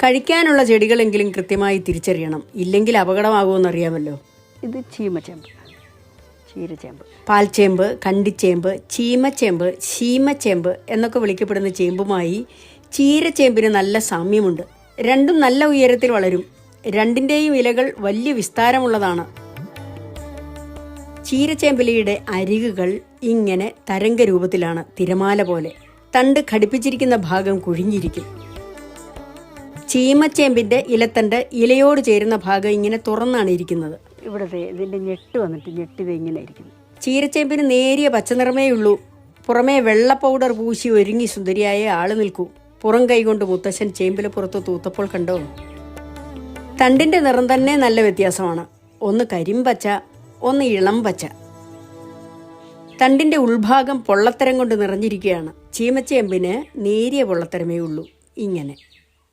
കഴിക്കാനുള്ള ചെടികളെങ്കിലും കൃത്യമായി തിരിച്ചറിയണം, ഇല്ലെങ്കിൽ അപകടമാകുമെന്നറിയാമല്ലോ. ഇത് ചീമച്ചേമ്പ്, ചീരച്ചേമ്പ്, പാൽച്ചേമ്പ്, കണ്ടിച്ചേമ്പ്, ചീമച്ചേമ്പ്, ശീമച്ചേമ്പ് എന്നൊക്കെ വിളിക്കപ്പെടുന്ന ചേമ്പുമായി ചീരച്ചേമ്പിന് നല്ല സാമ്യമുണ്ട്. രണ്ടും നല്ല ഉയരത്തിൽ വളരും. രണ്ടിൻ്റെയും ഇലകൾ വലിയ വിസ്താരമുള്ളതാണ്. ചീരച്ചേമ്പിലയുടെ അരികുകൾ ഇങ്ങനെ തരംഗ രൂപത്തിലാണ്, തിരമാല പോലെ. തണ്ട് ഘടിപ്പിച്ചിരിക്കുന്ന ഭാഗം കുഴിഞ്ഞിരിക്കും. ചീമച്ചേമ്പിൻ്റെ ഇലത്തണ്ട് ഇലയോട് ചേരുന്ന ഭാഗം ഇങ്ങനെ തുറന്നാണ് ഇരിക്കുന്നത്. ഇവിടെ ഇതിൻ്റെ ഞെട്ട് വന്നിട്ട് ഞെട്ടിത് ഇങ്ങനെ ഇരിക്കുന്നു. ചീരച്ചേമ്പിന് നേരിയ പച്ചനിറമേ ഉള്ളൂ. പുറമേ വെള്ള പൗഡർ പൂശി ഒരുങ്ങി സുന്ദരിയായ ആള് നിൽക്കൂ. പുറം കൈകൊണ്ട് മുത്തശ്ശൻ ചേമ്പിലെ പുറത്ത് തൂത്തപ്പോൾ കണ്ടോ? തണ്ടിൻ്റെ നിറം തന്നെ നല്ല വ്യത്യാസമാണ്. ഒന്ന് കരിമ്പച്ച, ഒന്ന് ഇളം പച്ച. തണ്ടിൻ്റെ ഉൾഭാഗം പൊള്ളത്തരം കൊണ്ട് നിറഞ്ഞിരിക്കുകയാണ്. ചീമച്ചേമ്പിന് നേരിയ പൊള്ളത്തരമേ ഉള്ളൂ. ഇങ്ങനെ